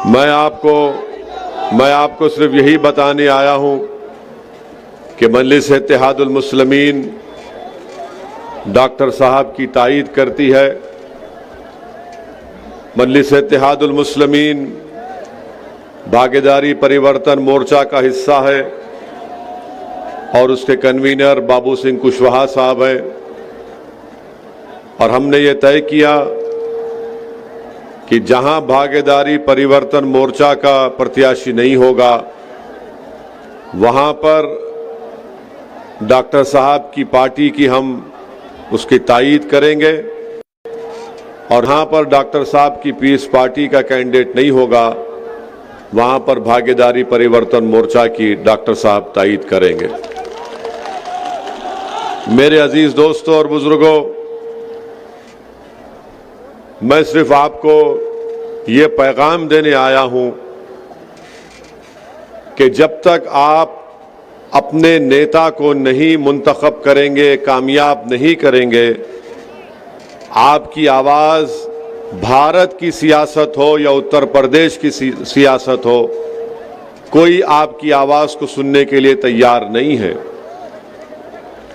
मैं आपको सिर्फ यही बताने आया हूं कि मजलिस इत्तेहादुल मुस्लिमीन डॉक्टर साहब की तायीद करती है। मजलिस इत्तेहादुल मुस्लिमीन भागीदारी परिवर्तन मोर्चा का हिस्सा है और उसके कन्वीनर बाबू सिंह कुशवाहा साहब हैं। और हमने ये तय किया कि जहां भागीदारी परिवर्तन मोर्चा का प्रत्याशी नहीं होगा वहां पर डॉक्टर साहब की पार्टी की हम उसकी तायीद करेंगे और जहां पर डॉक्टर साहब की पीस पार्टी का कैंडिडेट नहीं होगा वहां पर भागीदारी परिवर्तन मोर्चा की डॉक्टर साहब तायीद करेंगे। मेरे अजीज दोस्तों और बुजुर्गों, मैं सिर्फ आपको ये पैगाम देने आया हूं कि जब तक आप अपने नेता को नहीं मुंतखब करेंगे, कामयाब नहीं करेंगे, आपकी आवाज भारत की सियासत हो या उत्तर प्रदेश की सियासत हो, कोई आपकी आवाज को सुनने के लिए तैयार नहीं है।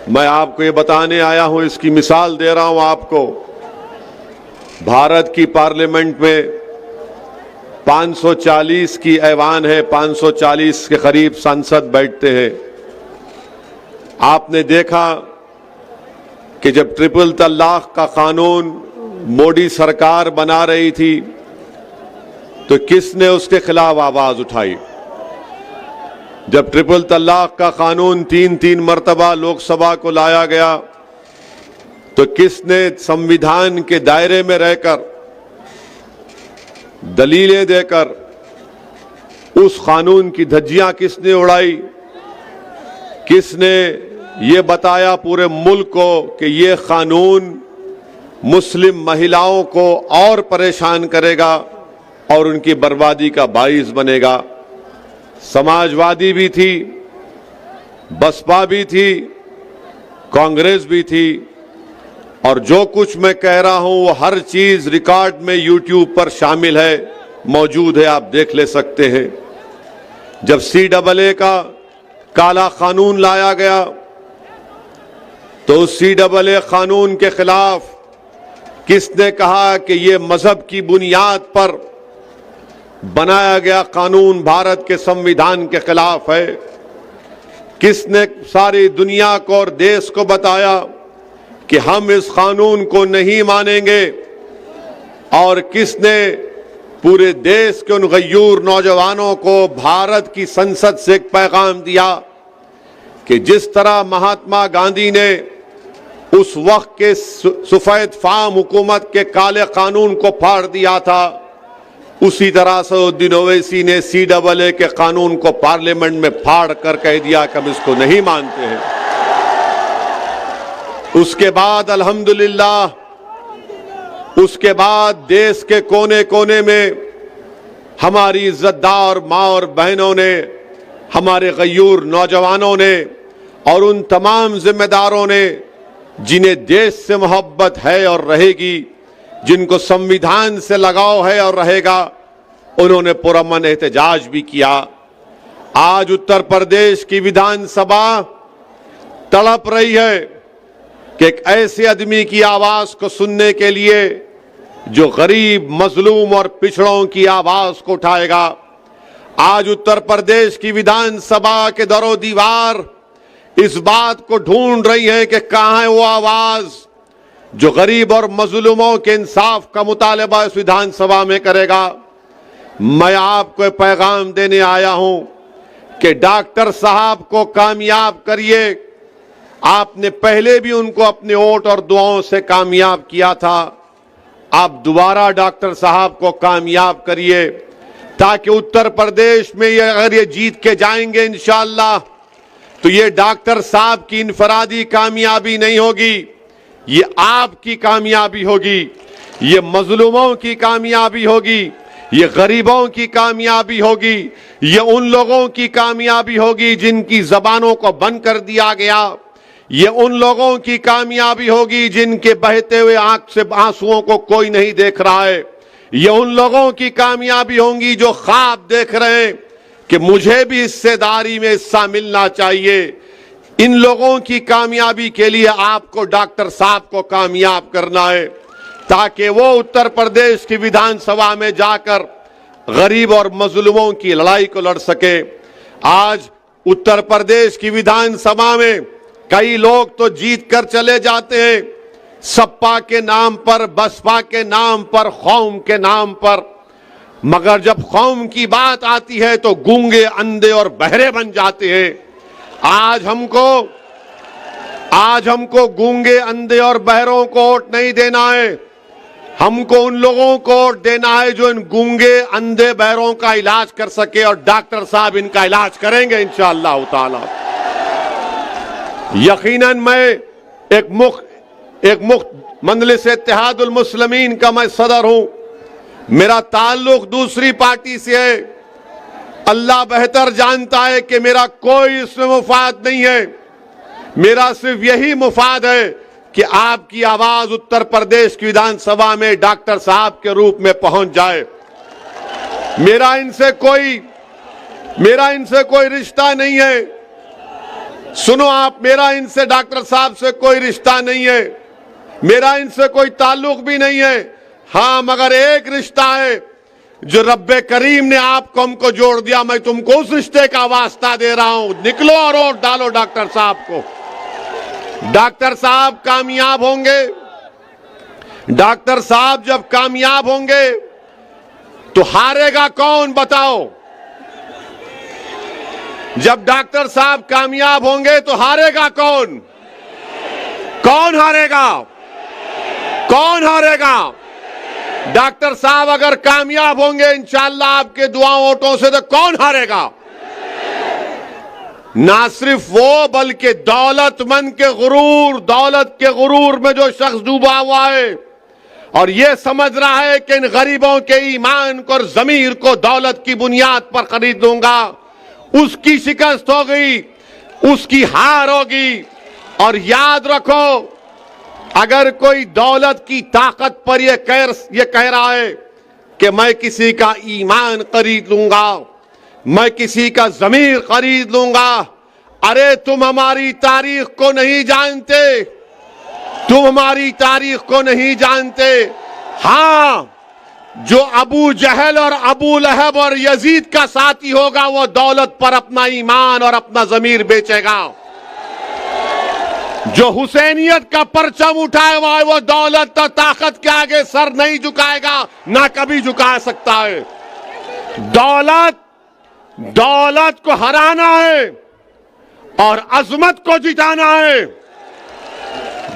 मैं आपको ये बताने आया हूं, इसकी मिसाल दे रहा हूं आपको। भारत की पार्लियामेंट में 540 की ऐवान है, 540 के करीब सांसद बैठते हैं। आपने देखा कि जब ट्रिपल तलाक का कानून मोदी सरकार बना रही थी तो किसने उसके खिलाफ आवाज उठाई? जब ट्रिपल तलाक का कानून 3 मर्तबा लोकसभा को लाया गया तो किसने संविधान के दायरे में रहकर दलीलें देकर उस कानून की धज्जियां किसने उड़ाई? किसने ये बताया पूरे मुल्क को कि ये कानून मुस्लिम महिलाओं को और परेशान करेगा और उनकी बर्बादी का बाइस बनेगा? समाजवादी भी थी, बसपा भी थी, कांग्रेस भी थी। और जो कुछ मैं कह रहा हूं वो हर चीज रिकॉर्ड में यूट्यूब पर शामिल है, मौजूद है, आप देख ले सकते हैं। जब CAA का काला कानून लाया गया तो उस CAA कानून के खिलाफ किसने कहा कि ये मजहब की बुनियाद पर बनाया गया कानून भारत के संविधान के खिलाफ है? किसने सारी दुनिया को और देश को बताया कि हम इस कानून को नहीं मानेंगे? और किसने पूरे देश के उन गयूर नौजवानों को भारत की संसद से एक पैगाम दिया कि जिस तरह महात्मा गांधी ने उस वक्त के सफेद फाम हुकूमत के काले कानून को फाड़ दिया था, उसी तरह सऊद्दीन ओवैसी ने CAA के कानून को पार्लियामेंट में फाड़ कर कह दिया कि हम इसको नहीं मानते हैं। उसके बाद अल्हम्दुलिल्लाह, उसके बाद देश के कोने कोने में हमारी इज्जतदार माँ और बहनों ने, हमारे गयूर नौजवानों ने और उन तमाम जिम्मेदारों ने जिन्हें देश से मोहब्बत है और रहेगी, जिनको संविधान से लगाव है और रहेगा, उन्होंने पुरअमन एहतजाज भी किया। आज उत्तर प्रदेश की विधानसभा तड़प रही है कि एक ऐसे आदमी की आवाज को सुनने के लिए जो गरीब, मजलूम और पिछड़ों की आवाज को उठाएगा। आज उत्तर प्रदेश की विधानसभा के दरो दीवार इस बात को ढूंढ रही है कि कहां है वो आवाज जो गरीब और मजलूमों के इंसाफ का मुतालबा इस विधानसभा में करेगा। मैं आपको पैगाम देने आया हूं कि डॉक्टर साहब को कामयाब करिए। आपने पहले भी उनको अपने वोट और दुआओं से कामयाब किया था, आप दोबारा डॉक्टर साहब को कामयाब करिए ताकि उत्तर प्रदेश में अगर ये जीत के जाएंगे इंशाअल्लाह तो ये डॉक्टर साहब की इनफरादी कामयाबी नहीं होगी, ये आपकी कामयाबी होगी, ये मजलूमों की कामयाबी होगी, ये गरीबों की कामयाबी होगी, ये उन लोगों की कामयाबी होगी जिनकी जबानों को बंद कर दिया गया, ये उन लोगों की कामयाबी होगी जिनके बहते हुए आंख से आंसुओं को कोई नहीं देख रहा है, ये उन लोगों की कामयाबी होंगी जो ख्वाब देख रहे हैं कि मुझे भी हिस्सेदारी में हिस्सा मिलना चाहिए। इन लोगों की कामयाबी के लिए आपको डॉक्टर साहब को कामयाब करना है ताकि वो उत्तर प्रदेश की विधानसभा में जाकर गरीब और मजलूमों की लड़ाई को लड़ सके। आज उत्तर प्रदेश की विधानसभा में कई लोग तो जीत कर चले जाते हैं, सपा के नाम पर, बसपा के नाम पर, कौम के नाम पर, मगर जब कौम की बात आती है तो गूंगे, अंधे और बहरे बन जाते हैं। आज हमको गूंगे, अंधे और बहरों को वोट नहीं देना है, हमको उन लोगों को वोट देना है जो इन गूंगे, अंधे, बहरों का इलाज कर सके, और डॉक्टर साहब इनका इलाज करेंगे इंशाअल्लाह ताला। यकीनन मैं एक मुख्त मजलिस इत्तेहादुल मुस्लिमीन का मैं सदर हूं, मेरा ताल्लुक दूसरी पार्टी से है। अल्लाह बेहतर जानता है कि मेरा कोई इसमें मुफाद नहीं है, मेरा सिर्फ यही मुफाद है कि आपकी आवाज उत्तर प्रदेश की विधानसभा में डॉक्टर साहब के रूप में पहुंच जाए। मेरा इनसे कोई रिश्ता नहीं है, सुनो आप, मेरा इनसे डॉक्टर साहब से कोई रिश्ता नहीं है, मेरा इनसे कोई ताल्लुक भी नहीं है। हां, मगर एक रिश्ता है जो रब्बे करीम ने आपको हमको जोड़ दिया, मैं तुमको उस रिश्ते का वास्ता दे रहा हूं, निकलो और वोट डालो डॉक्टर साहब को। डॉक्टर साहब कामयाब होंगे, डॉक्टर साहब जब कामयाब होंगे तो हारेगा कौन बताओ? जब डॉक्टर साहब कामयाब होंगे तो हारेगा कौन? कौन हारेगा? कौन हारेगा? डॉक्टर साहब अगर कामयाब होंगे इंशाअल्लाह आपके दुआ वोटों से, तो कौन हारेगा? ना सिर्फ वो, बल्कि दौलत के गुरूर में जो शख्स डूबा हुआ है और ये समझ रहा है कि इन गरीबों के ईमान को और जमीर को दौलत की बुनियाद पर खरीद लूंगा, उसकी शिकस्त हो गई, उसकी हार होगी। और याद रखो, अगर कोई दौलत की ताकत पर यह कह रहा है कि मैं किसी का ईमान खरीद लूंगा, मैं किसी का ज़मीर खरीद लूंगा, अरे तुम हमारी तारीख को नहीं जानते, तुम हमारी तारीख को नहीं जानते। हां, जो अबू जहल और अबू लहब और यजीद का साथी होगा वो दौलत पर अपना ईमान और अपना ज़मीर बेचेगा। जो हुसैनियत का परचम उठाए हुआ है वो दौलत और ताकत के आगे सर नहीं झुकाएगा, ना कभी झुका सकता है। दौलत को हराना है और अजमत को जिताना है,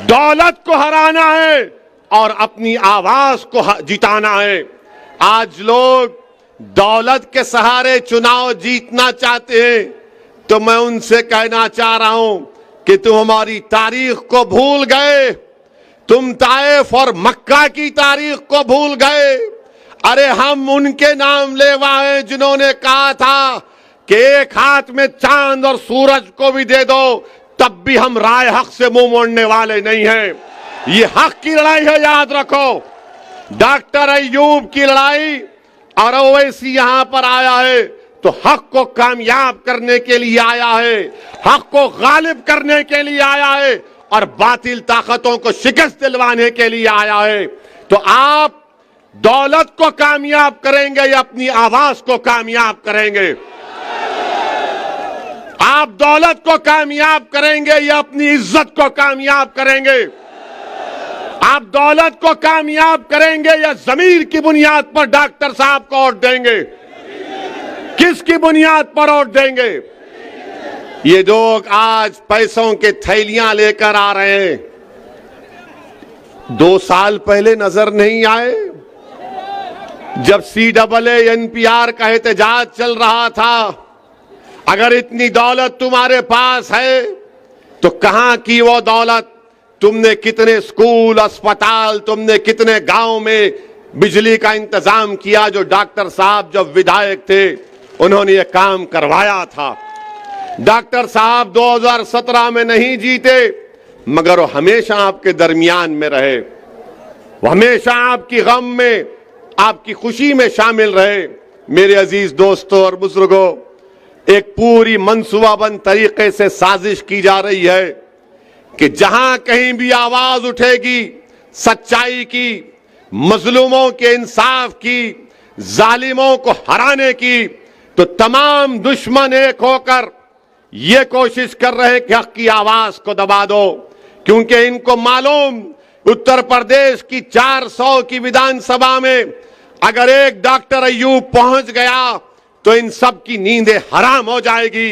दौलत को हराना है और अपनी आवाज को जिताना है। आज लोग दौलत के सहारे चुनाव जीतना चाहते हैं, तो मैं उनसे कहना चाह रहा हूं कि तुम हमारी तारीख को भूल गए, तुम ताइफ और मक्का की तारीख को भूल गए। अरे हम उनके नाम लेवा हैं जिन्होंने कहा था कि एक हाथ में चांद और सूरज को भी दे दो तब भी हम राय हक से मुंह मोड़ने वाले नहीं हैं। ये हक की लड़ाई है, याद रखो। डॉक्टर अय्यूब की लड़ाई और ओवैसी यहां पर आया है तो हक को कामयाब करने के लिए आया है, हक को गालिब करने के लिए आया है और बातिल ताकतों को शिकस्त दिलवाने के लिए आया है। तो आप दौलत को कामयाब करेंगे या अपनी आवाज को कामयाब करेंगे? आप दौलत को कामयाब करेंगे या अपनी इज्जत को कामयाब करेंगे? आप दौलत को कामयाब करेंगे या जमीर की बुनियाद पर डॉक्टर साहब को वोट देंगे? किसकी बुनियाद पर वोट देंगे? ये लोग आज पैसों के थैलियां लेकर आ रहे हैं, 2 साल पहले नजर नहीं आए जब CAA NPR का एहतजाज चल रहा था? अगर इतनी दौलत तुम्हारे पास है तो कहां की वो दौलत? तुमने कितने स्कूल, अस्पताल, तुमने कितने गांव में बिजली का इंतजाम किया जो डॉक्टर साहब जब विधायक थे उन्होंने ये काम करवाया था। डॉक्टर साहब 2017 में नहीं जीते मगर वो हमेशा आपके दरमियान में रहे, वो हमेशा आपकी गम में, आपकी खुशी में शामिल रहे। मेरे अजीज दोस्तों और बुजुर्गों, एक पूरी मंसूबाबंद तरीके से साजिश की जा रही है कि जहां कहीं भी आवाज उठेगी सच्चाई की, मजलूमों के इंसाफ की, जालिमों को हराने की, तो तमाम दुश्मन एक होकर ये कोशिश कर रहे हैं कि हक की आवाज को दबा दो, क्योंकि इनको मालूम उत्तर प्रदेश की 400 की विधानसभा में अगर एक डॉक्टर अय्यूब पहुंच गया तो इन सब की नींदें हराम हो जाएगी।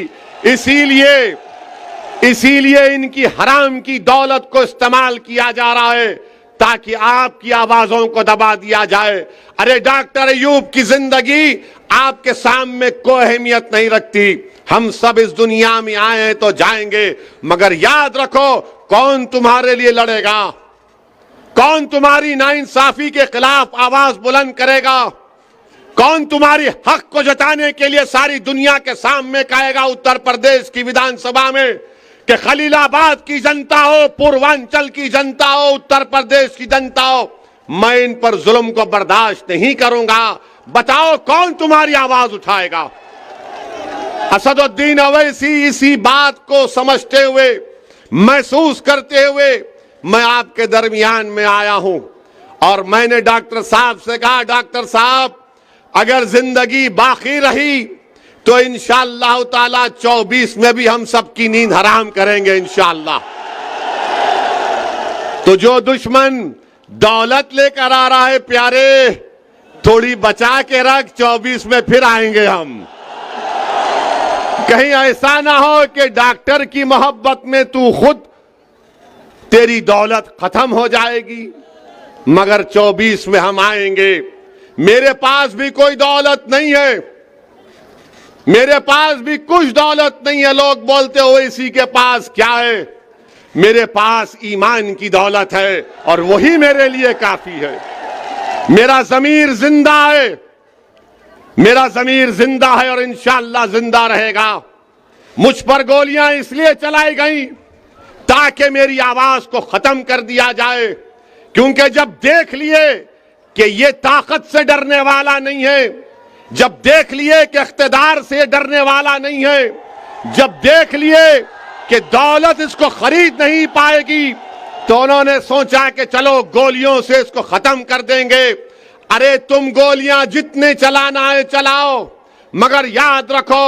इसीलिए इनकी हराम की दौलत को इस्तेमाल किया जा रहा है ताकि आपकी आवाजों को दबा दिया जाए। अरे डॉक्टर अय्यूब की जिंदगी आपके सामने कोई अहमियत नहीं रखती। हम सब इस दुनिया में आए हैं तो जाएंगे, मगर याद रखो कौन तुम्हारे लिए लड़ेगा, कौन तुम्हारी नाइंसाफी के खिलाफ आवाज बुलंद करेगा, कौन तुम्हारी हक को जताने के लिए सारी दुनिया के सामने कहेगा उत्तर प्रदेश की विधानसभा में कि खलीलाबाद की जनता हो, पूर्वांचल की जनता हो, उत्तर प्रदेश की जनता हो, मैं इन पर जुल्म को बर्दाश्त नहीं करूंगा। बताओ कौन तुम्हारी आवाज उठाएगा? असदुद्दीन अवैसी इसी बात को समझते हुए, महसूस करते हुए मैं आपके दरमियान में आया हूं और मैंने डॉक्टर साहब से कहा, डॉक्टर साहब अगर जिंदगी बाकी रही तो इंशाअल्लाह ताला 24 में भी हम सबकी नींद हराम करेंगे इंशाअल्लाह। तो जो दुश्मन दौलत लेकर आ रहा है प्यारे, थोड़ी बचा के रख, 24 में फिर आएंगे हम। कहीं ऐसा ना हो कि डॉक्टर की मोहब्बत में तू खुद तेरी दौलत खत्म हो जाएगी, मगर 24 में हम आएंगे। मेरे पास भी कोई दौलत नहीं है, मेरे पास भी कुछ दौलत नहीं है। लोग बोलते हो इसी के पास क्या है? मेरे पास ईमान की दौलत है और वही मेरे लिए काफी है। मेरा ज़मीर जिंदा है, मेरा ज़मीर जिंदा है और इंशाअल्लाह जिंदा रहेगा। मुझ पर गोलियां इसलिए चलाई गई ताकि मेरी आवाज को खत्म कर दिया जाए, क्योंकि जब देख लिए कि ये ताकत से डरने वाला नहीं है, जब देख लिए कि इख्तिदार से डरने वाला नहीं है, जब देख लिए कि दौलत इसको खरीद नहीं पाएगी, तो उन्होंने सोचा कि चलो गोलियों से इसको खत्म कर देंगे। अरे तुम गोलियां जितने चलाना है चलाओ, मगर याद रखो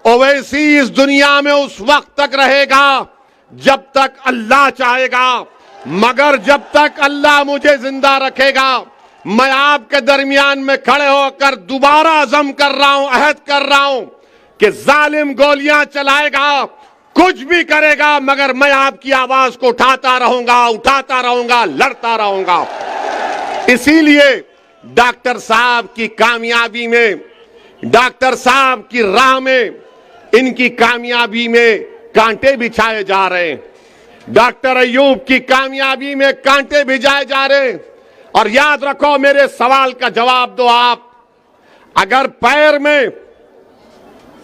ओवैसी इस दुनिया में उस वक्त तक रहेगा जब तक अल्लाह चाहेगा, मगर जब तक अल्लाह मुझे जिंदा रखेगा, मैं आपके दरमियान में खड़े होकर दोबारा अज़म कर रहा हूं, अहद कर रहा हूं कि जालिम गोलियां चलाएगा, कुछ भी करेगा, मगर मैं आपकी आवाज को उठाता रहूंगा, लड़ता रहूंगा। इसीलिए डॉक्टर साहब की कामयाबी में, डॉक्टर साहब की राह में, इनकी कामयाबी में कांटे बिछाए जा रहे हैं। डॉक्टर अय्यूब की कामयाबी में कांटे भिजाए जा रहे हैं। और याद रखो, मेरे सवाल का जवाब दो आप, अगर पैर में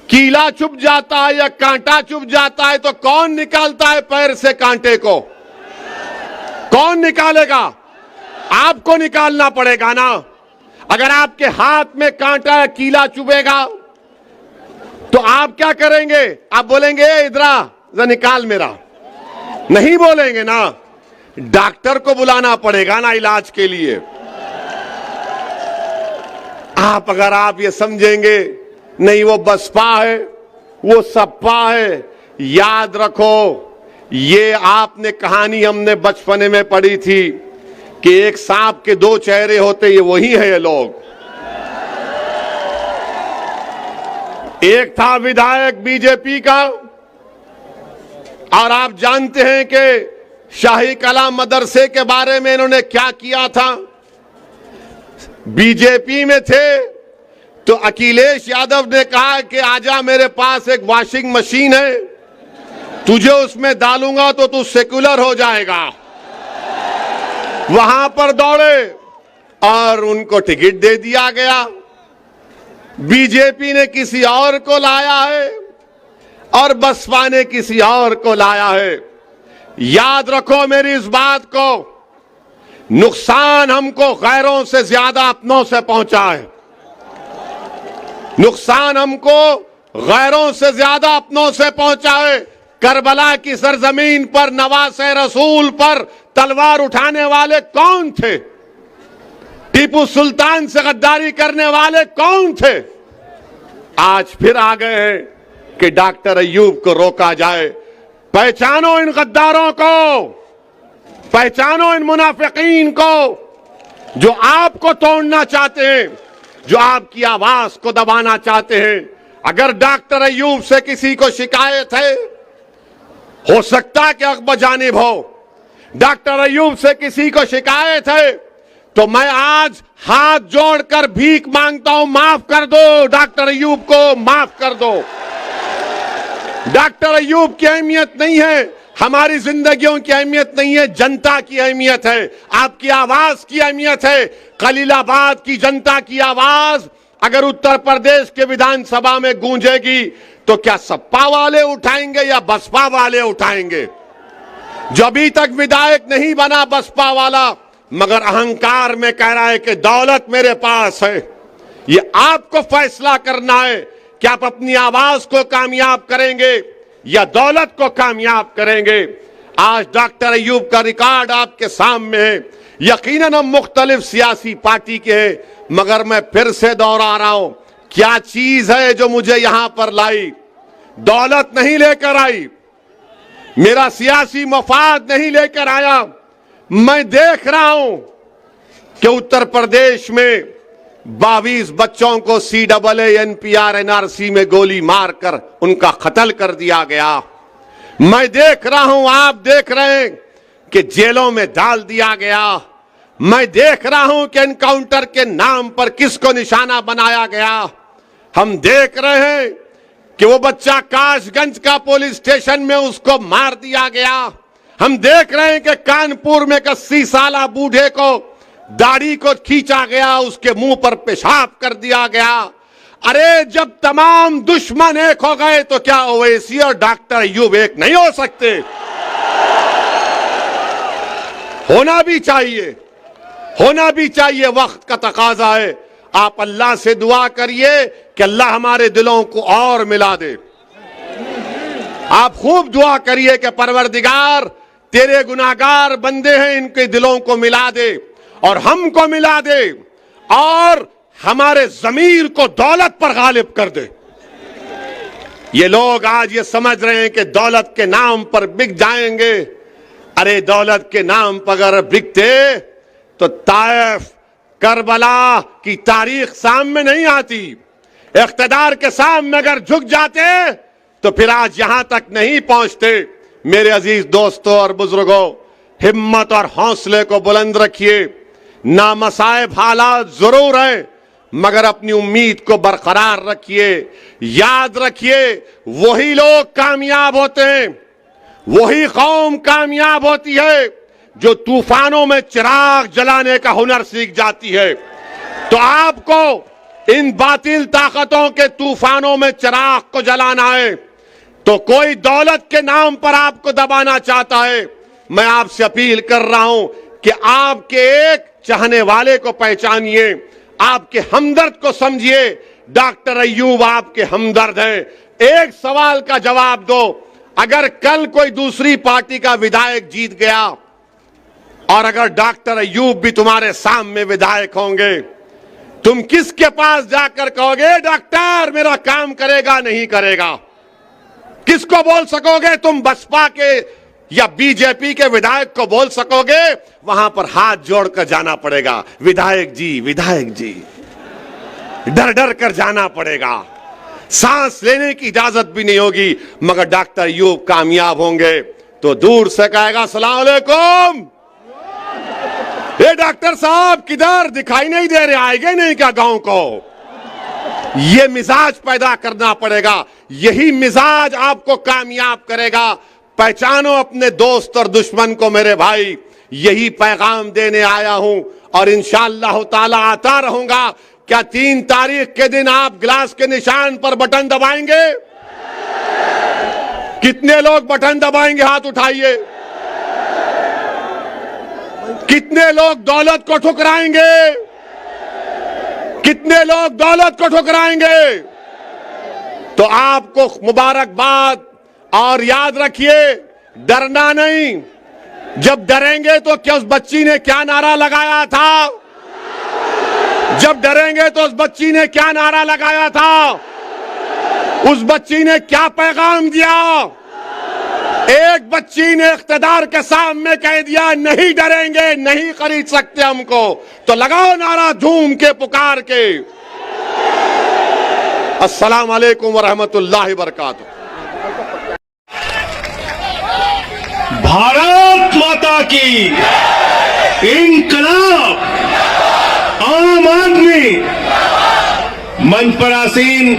कीला चुभ जाता है या कांटा चुभ जाता है तो कौन निकालता है पैर से कांटे को? कौन निकालेगा? आपको निकालना पड़ेगा ना। अगर आपके हाथ में कांटा या कीला चुभेगा तो आप क्या करेंगे? आप बोलेंगे इधरा जरा निकाल मेरा? नहीं बोलेंगे ना, डॉक्टर को बुलाना पड़ेगा ना इलाज के लिए। अगर आप ये समझेंगे नहीं वो बसपा है, वो सपा है, याद रखो ये आपने कहानी हमने बचपने में पढ़ी थी कि एक सांप के दो चेहरे होते, ये वही है ये लोग। एक था विधायक बीजेपी का, और आप जानते हैं कि शाही कला मदरसे के बारे में इन्होंने क्या किया था। बीजेपी में थे तो अखिलेश यादव ने कहा कि आजा मेरे पास एक वॉशिंग मशीन है, तुझे उसमें डालूंगा तो तू सेक्युलर हो जाएगा। वहां पर दौड़े और उनको टिकट दे दिया गया। बीजेपी ने किसी और को लाया है और बसपा ने किसी और को लाया है। याद रखो मेरी इस बात को नुकसान हमको गैरों से ज्यादा अपनों से पहुंचा है। नुकसान हमको गैरों से ज्यादा अपनों से पहुंचा है। करबला की सरजमीन पर नवासे रसूल पर तलवार उठाने वाले कौन थे? टीपू सुल्तान से गद्दारी करने वाले कौन थे? आज फिर आ गए हैं कि डॉक्टर अय्यूब को रोका जाए। पहचानो इन गद्दारों को, पहचानो इन मुनाफिकीन को जो आपको तोड़ना चाहते हैं, जो आपकी आवाज को दबाना चाहते हैं। अगर डॉक्टर अय्यूब से किसी को शिकायत है, हो सकता है कि अकबर जानिब हो। डॉक्टर अय्यूब से किसी को शिकायत है तो मैं आज हाथ जोड़कर भीख मांगता हूं, माफ कर दो डॉक्टर अय्यूब को, माफ कर दो। डॉक्टर अय्यूब की अहमियत नहीं है, हमारी जिंदगियों की अहमियत नहीं है, जनता की अहमियत है, आपकी आवाज की अहमियत है। खलीलाबाद की जनता की आवाज अगर उत्तर प्रदेश के विधानसभा में गूंजेगी तो क्या सपा वाले उठाएंगे या बसपा वाले उठाएंगे? जो अभी तक विधायक नहीं बना बसपा वाला, मगर अहंकार में कह रहा है कि दौलत मेरे पास है। ये आपको फैसला करना है कि आप अपनी आवाज को कामयाब करेंगे या दौलत को कामयाब करेंगे। आज डॉक्टर अय्यूब का रिकॉर्ड आपके सामने है। यकीनन हम मुख्तलिफ सियासी पार्टी के हैं, मगर मैं फिर से दोहरा रहा हूं, क्या चीज है जो मुझे यहां पर लाई? दौलत नहीं लेकर आई, मेरा सियासी मफाद नहीं लेकर आया। मैं देख रहा हूं कि उत्तर प्रदेश में 22 बच्चों को CAA NPR NRC में गोली मारकर उनका कत्ल कर दिया गया। मैं देख रहा हूं, आप देख रहे हैं कि जेलों में डाल दिया गया। मैं देख रहा हूं कि एनकाउंटर के नाम पर किसको निशाना बनाया गया। हम देख रहे हैं कि वो बच्चा काशगंज का पुलिस स्टेशन में उसको मार दिया गया। हम देख रहे हैं कि कानपुर में 80 साल बूढ़े को दाढ़ी को खींचा गया, उसके मुंह पर पेशाब कर दिया गया। अरे जब तमाम दुश्मन एक हो गए तो क्या ओवैसी और डॉक्टर अय्यूब एक नहीं हो सकते? होना भी चाहिए, होना भी चाहिए, वक्त का तकाजा है। आप अल्लाह से दुआ करिए कि अल्लाह हमारे दिलों को और मिला दे। आप खूब दुआ करिए कि परवरदिगार तेरे गुनाहगार बंदे हैं, इनके दिलों को मिला दे और हमको मिला दे और हमारे जमीर को दौलत पर गालिब कर दे। ये लोग आज ये समझ रहे हैं कि दौलत के नाम पर बिक जाएंगे। अरे दौलत के नाम पर अगर बिकते तो ताइफ करबला की तारीख सामने नहीं आती। इख्तिदार के सामने अगर झुक जाते तो फिर आज यहां तक नहीं पहुंचते। मेरे अजीज दोस्तों और बुजुर्गों, हिम्मत और हौसले को बुलंद रखिए। नामसाइब हालात जरूर हैं, मगर अपनी उम्मीद को बरकरार रखिए। याद रखिए, वही लोग कामयाब होते हैं, वही कौम कामयाब होती है जो तूफानों में चिराग जलाने का हुनर सीख जाती है। तो आपको इन बातिल ताकतों के तूफानों में चिराग को जलाना है। तो कोई दौलत के नाम पर आपको दबाना चाहता है, मैं आपसे अपील कर रहा हूं कि आपके एक चाहने वाले को पहचानिए, आपके हमदर्द को समझिए। डॉक्टर अय्यूब आपके हमदर्द हैं। एक सवाल का जवाब दो, अगर कल कोई दूसरी पार्टी का विधायक जीत गया और अगर डॉक्टर अय्यूब भी तुम्हारे सामने विधायक होंगे, तुम किसके पास जाकर कहोगे डॉक्टर मेरा काम करेगा नहीं करेगा? किसको बोल सकोगे? तुम बसपा के या बीजेपी के विधायक को बोल सकोगे? वहां पर हाथ जोड़कर जाना पड़ेगा, विधायक जी, विधायक जी, डर डर कर जाना पड़ेगा। सांस लेने की इजाजत भी नहीं होगी। मगर डॉक्टर अय्यूब कामयाब होंगे तो दूर से कहेगा अस्सलाम वालेकुम, ये डॉक्टर साहब किधर, दिखाई नहीं दे रहे, आएंगे नहीं क्या गांव को? ये मिजाज पैदा करना पड़ेगा। यही मिजाज आपको कामयाब करेगा। पहचानो अपने दोस्त और दुश्मन को मेरे भाई। यही पैगाम देने आया हूं और इंशाअल्लाह ताला आता रहूंगा। क्या 3 तारीख के दिन आप गिलास के निशान पर बटन दबाएंगे? कितने लोग बटन दबाएंगे? हाथ उठाइए। कितने लोग दौलत को ठुकराएंगे? कितने लोग दौलत को ठुकराएंगे? तो आपको मुबारकबाद। और याद रखिए, डरना नहीं। जब डरेंगे तो क्या उस बच्ची ने क्या नारा लगाया था? जब डरेंगे तो उस बच्ची ने क्या नारा लगाया था? उस बच्ची ने क्या पैगाम दिया? एक बच्ची ने इख्तिदार के सामने कह दिया, नहीं डरेंगे, नहीं खरीद सकते हमको। तो लगाओ नारा झूम के, पुकार के। अस्सलाम वालेकुम व रहमतुल्लाहि व बरकातुहू। भारत माता की, इंकलाब, आम आदमी। मंच पर आसीन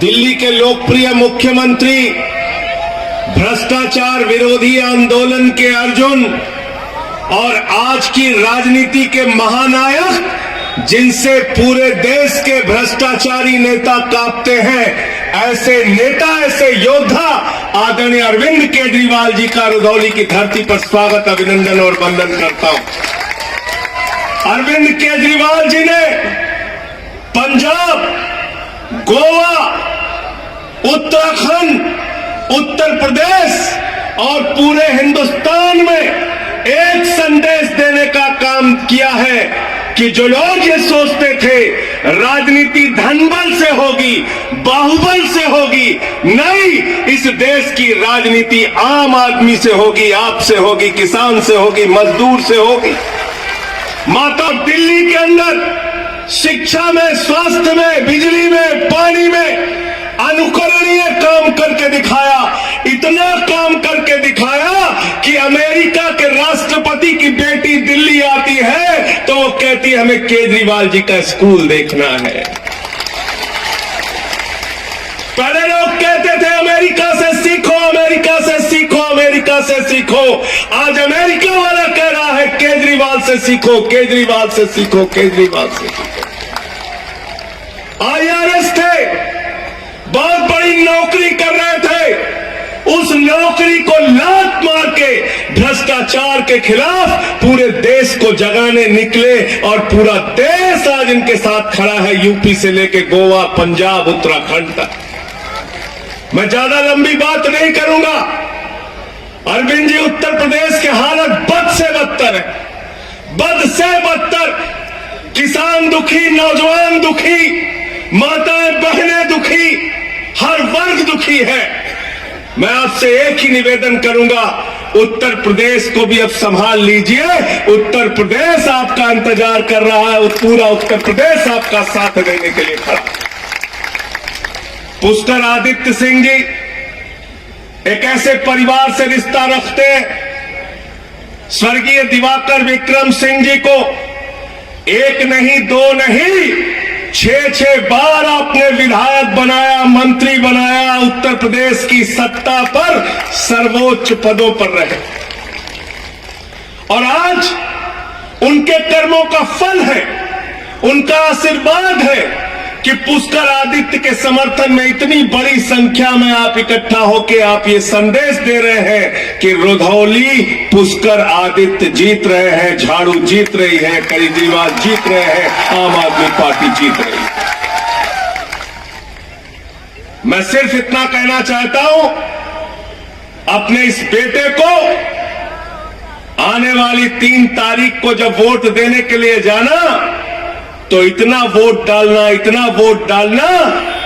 दिल्ली के लोकप्रिय मुख्यमंत्री, भ्रष्टाचार विरोधी आंदोलन के अर्जुन और आज की राजनीति के महानायक, जिनसे पूरे देश के भ्रष्टाचारी नेता कांपते हैं, ऐसे नेता, ऐसे योद्धा आदरणीय अरविंद केजरीवाल जी का रुधौली की धरती पर स्वागत, अभिनंदन और वंदन करता हूं। अरविंद केजरीवाल जी ने पंजाब, गोवा, उत्तराखंड, उत्तर प्रदेश और पूरे हिंदुस्तान में एक संदेश देने का काम किया है कि जो लोग ये सोचते थे राजनीति धनबल से होगी, बाहुबल से होगी, नहीं, इस देश की राजनीति आम आदमी से होगी, आपसे होगी, किसान से होगी, मजदूर से होगी। माता दिल्ली के अंदर शिक्षा में, स्वास्थ्य में, बिजली में, पानी में अनुकरणीय काम करके दिखाया। इतना काम करके दिखाया कि अमेरिका के राष्ट्रपति की बेटी दिल्ली आती है तो वो कहती है हमें केजरीवाल जी का स्कूल देखना है। पहले लोग कहते थे अमेरिका से सीखो, अमेरिका से सीखो, अमेरिका से सीखो। आज अमेरिका वाला कह रहा है केजरीवाल से सीखो, केजरीवाल से सीखो, केजरीवाल से सीखो। IRS थे, बहुत बड़ी नौकरी कर रहे थे, उस नौकरी को लात मार के भ्रष्टाचार के खिलाफ पूरे देश को जगाने निकले और पूरा देश आज इनके साथ खड़ा है, यूपी से लेके गोवा, पंजाब, उत्तराखंड तक। मैं ज्यादा लंबी बात नहीं करूंगा। अरविंद जी, उत्तर प्रदेश की हालत बद से बदतर है, बद से बदतर। किसान दुखी, नौजवान दुखी, माताएं बहनें दुखी, हर वर्ग दुखी है। मैं आपसे एक ही निवेदन करूंगा, उत्तर प्रदेश को भी अब संभाल लीजिए। उत्तर प्रदेश आपका इंतजार कर रहा है, पूरा उत्तर प्रदेश आपका साथ देने के लिए खड़ा। पुष्कर आदित्य सिंह जी एक ऐसे परिवार से रिश्ता रखते हैं, स्वर्गीय दिवाकर विक्रम सिंह जी को एक नहीं, दो नहीं, 6 बार आपने विधायक बनाया, मंत्री बनाया, उत्तर प्रदेश की सत्ता पर सर्वोच्च पदों पर रहे। और आज उनके कर्मों का फल है, उनका आशीर्वाद है कि पुष्कर आदित्य के समर्थन में इतनी बड़ी संख्या में आप इकट्ठा होकर आप ये संदेश दे रहे हैं कि रुधौली पुष्कर आदित्य जीत रहे हैं, झाड़ू जीत रही है, केजरीवाल जीत रहे हैं, आम आदमी पार्टी जीत रही है। मैं सिर्फ इतना कहना चाहता हूं, अपने इस बेटे को आने वाली 3 तारीख को जब वोट देने के लिए जाना तो इतना वोट डालना, इतना वोट डालना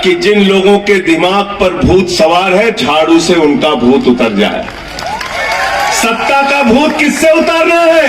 कि जिन लोगों के दिमाग पर भूत सवार है, झाड़ू से उनका भूत उतर जाए। सत्ता का भूत किससे उतारना है?